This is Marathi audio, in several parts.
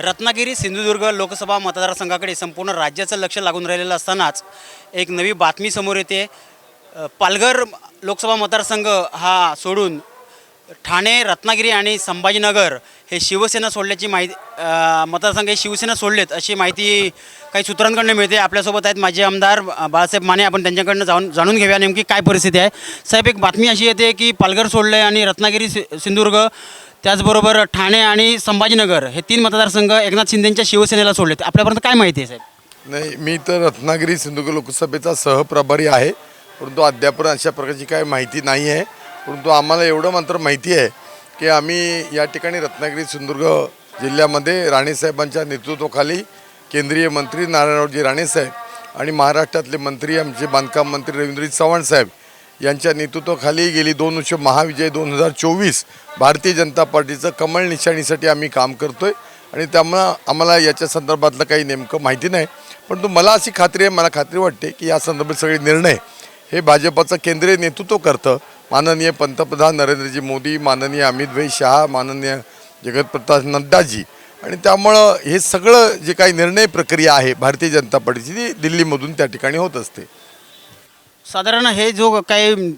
रत्नागिरी सिंधुदुर्ग लोकसभा मतदारसंघाकडे संपूर्ण राज्याचं लक्ष लागून राहिलेलं असतानाच एक नवी बातमी समोर येते। पालघर लोकसभा मतदारसंघ हा सोडून ठाणे, रत्नागिरी आणि संभाजीनगर हे शिवसेना सोडल्याची माहिती मतदारसंघ हे शिवसेना सोडलेत अशी माहिती काही सूत्रांकडून मिळते। आपल्यासोबत आहेत माजी आमदार बाळासाहेब माने, आपण त्यांच्याकडनं जाणून घेऊया नेमकी काय परिस्थिती आहे। साहेब, एक बातमी अशी येते की पालघर सोडलं आहे आणि रत्नागिरी सिंधुदुर्ग त्याचबरोबर ठाणे आणि संभाजीनगर हे 3 मतदारसंघ एकनाथ शिंदेंच्या शिवसेनेला सोडलेत। आपल्यापर्यंत काय माहिती आहे साहेब? नाही, मी तर रत्नागिरी सिंधुदुर्ग लोकसभेचा सहप्रभारी आहे, परंतु अद्याप अशा प्रकारची काही माहिती नाही आहे। परंतु आम्हाला एवढं मात्र माहिती आहे की आम्ही या ठिकाणी रत्नागिरी सिंधुदुर्ग जिल्ह्यामध्ये राणेसाहेबांच्या नेतृत्वाखाली केंद्रीय मंत्री नारायणरावजी राणेसाहेब आणि महाराष्ट्रातले मंत्री आमचे बांधकाम मंत्री रवींद्रजी चव्हाण साहेब यांच्या नेतृत्वाखाली गेली 2 वर्ष महाविजय 2024 भारतीय जनता पार्टीचं कमळ निशाणीसाठी आम्ही काम करतोय आणि त्यामुळं आम्हाला याच्या संदर्भातलं काही नेमकं माहिती नाही। परंतु मला अशी खात्री आहे, मला खात्री वाटते की या संदर्भात सगळे निर्णय हे भाजपचं केंद्रीय नेतृत्व करतं। माननीय पंतप्रधान नरेंद्रजी मोदी, माननीय अमितभाई शहा, माननीय जगतप्रकाश नड्डाजी, आणि त्यामुळं हे सगळं जे काही निर्णय प्रक्रिया आहे भारतीय जनता पार्टीची ती दिल्लीमधून त्या ठिकाणी होत असते। साधारण हे जो काही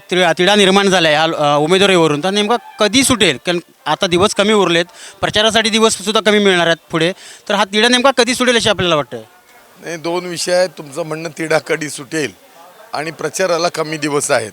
तिढा निर्माण झाला आहे ह्या उमेदवारीवरून, तर नेमका कधी सुटेल? कारण आता दिवस कमी उरलेत, प्रचारासाठी दिवससुद्धा कमी मिळणार आहेत पुढे, तर हा तिढा नेमका कधी सुटेल असे आपल्याला वाटतं? नाही, 2 विषय आहेत। तुमचं म्हणणं तिढा कधी सुटेल आणि प्रचाराला कमी दिवस आहेत,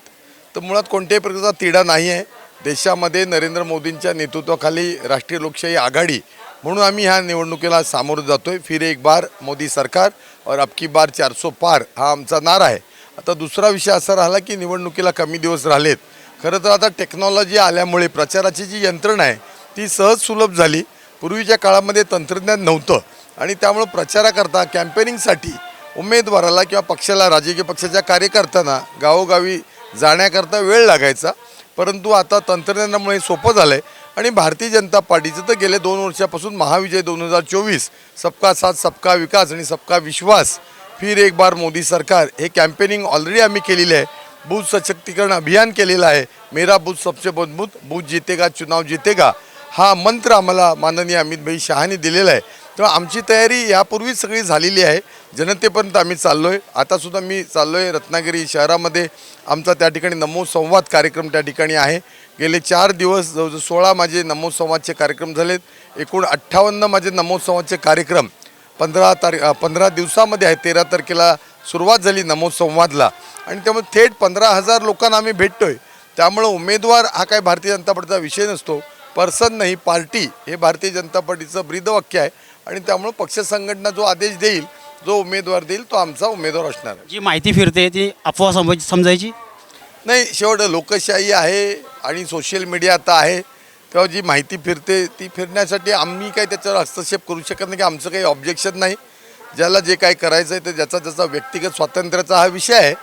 तर मुळात कोणत्याही प्रकारचा तिढा नाही आहे। देशामध्ये नरेंद्र मोदींच्या नेतृत्वाखाली राष्ट्रीय लोकशाही आघाडी म्हणून आम्ही ह्या निवडणुकीला सामोरं जातोय। फिर एक बार मोदी सरकार और अब की बार 400 पार हा आमचा नारा आहे। आता दुसरा विषय असा राहिला की निवडणुकीला कमी दिवस राहिलेत। खरं तर आता टेक्नॉलॉजी आल्यामुळे प्रचाराची जी यंत्रणा आहे ती सहज सुलभ झाली। पूर्वीच्या काळामध्ये तंत्रज्ञान नव्हतं आणि त्यामुळं प्रचाराकरता कॅम्पेनिंगसाठी उमेदवाराला किंवा पक्षाला, राजकीय पक्षाच्या कार्यकर्त्यांना गावोगावी जाण्याकरता वेळ लागायचा, परंतु आता तंत्रज्ञानामुळे सोपं झालं आहे। आणि भारतीय जनता पार्टीचं तर गेले 2 वर्षापासून महाविजय 2024 सबका साथ सबका विकास आणि सबका विश्वास फिर एक बार मोदी सरकार हे कॅम्पेनिंग ऑलरेडी आम्ही केलेले आहे। बूथ सशक्तीकरण अभियान केलेलं आहे। मेरा बूथ सबसे मजबूत, बूथ जीतेगा चुनाव जीतेगा हा मंत्र आम्हाला माननीय अमितभाई शहानी दिलेला आहे। तेव्हा आमची तयारी यापूर्वीच सगळी झालेली आहे। जनतेपर्यंत आम्ही चाललो आहे। आतासुद्धा मी चाललो आहे रत्नागिरी शहरामध्ये। आमचा त्या ठिकाणी नमो संवाद कार्यक्रम त्या ठिकाणी आहे। गेले 4 दिवस जवळजवळ 16 माझे नमो संवादचे कार्यक्रम झालेत। एकूण 58 माझे नमो संवादचे कार्यक्रम 15 दिवसामध्ये आहे। 13 तारखेला सुरुवात झाली नमो संवादला आणि त्यामुळे थेट 15,000 लोकांना आम्ही भेटतोय। त्यामुळे उमेदवार हा काय भारतीय जनता पार्टीचा विषय नसतो, पर्सन नाही पार्टी हे भारतीय जनता पार्टीचं ब्रीदवाक्य आहे आणि त्यामुळे पक्ष संघटना जो आदेश देईल, जो उमेदवार देईल तो आमचा उमेदवार असणार आहे। जी माहिती फिरते ती अफवा समजायची नाही, शेवट लोकशाही आहे आणि सोशल मीडिया आता आहे, तेव्हा जी माहिती फिरते ती फिरण्यासाठी आम्ही काही त्याच्यावर हस्तक्षेप करू शकत नाही की आमचं काही ऑब्जेक्शन नाही। ज्याला जे काय करायचं आहे ते ज्याचा व्यक्तिगत स्वातंत्र्याचा हा विषय आहे,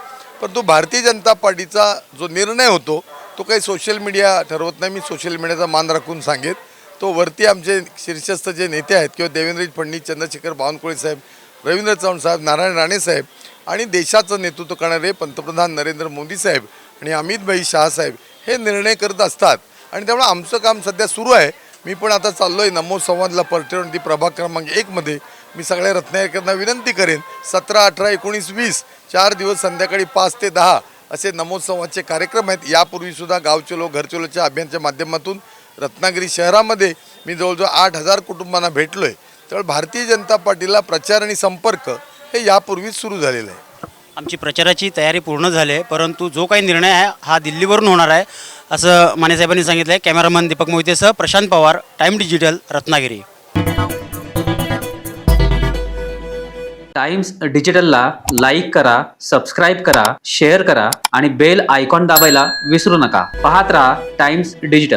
परंतु भारतीय जनता पार्टीचा जो निर्णय होतो तो काही सोशल मीडिया ठरवत नाही। मी सोशल मीडियाचा मान राखून सांगेन, तो वरती आमचे शीर्षस्थ जे नेते आहेत किंवा देवेंद्र फडणवीस, चंद्रशेखर बावनकुळे साहेब, रवींद्र चव्हाण साहेब, नारायण राणे साहेब आणि देशाचं नेतृत्व करणारे पंतप्रधान नरेंद्र मोदी साहेब आणि अमितभाई शहा साहेब हे निर्णय करत असतात आणि त्यामुळे आमचं काम सध्या सुरू आहे। मी पण आता चाललो आहे नमो संवादला पर्यटन प्रभाग क्रमांक 1 मध्ये। मी सगळ्या रत्नागिरीकरांना विनंती करेन 17, 18, 19, 20 4 दिवस संध्याकाळी 5 ते 10 असे नमो संवादचे कार्यक्रम आहेत। यापूर्वीसुद्धा गाव चलो घर चलोच्या अभियानाच्या माध्यमातून रत्नागिरी शहरामध्ये मी जवळजवळ 8,000 कुटुंबांना भेटलो आहे। त्यामुळे भारतीय जनता पार्टीला प्रचार आणि संपर्क हे यापूर्वीच सुरू झालेलं आहे। आमची प्रचाराची तयारी पूर्ण झाली आहे, परंतु जो काही निर्णय आहे हा दिल्लीवरून होणार आहे असं मानेसाहेबांनी सांगितलं आहे। कॅमेरामन दीपक मोहितेसह Prashant Pawar, time digital, Ratnagiri. Times डिजिटलला लाईक करा, सबस्क्राईब करा, शेअर करा आणि बेल आयकॉन दाबायला विसरू नका। पाहत रहा टाइम्स डिजिटल।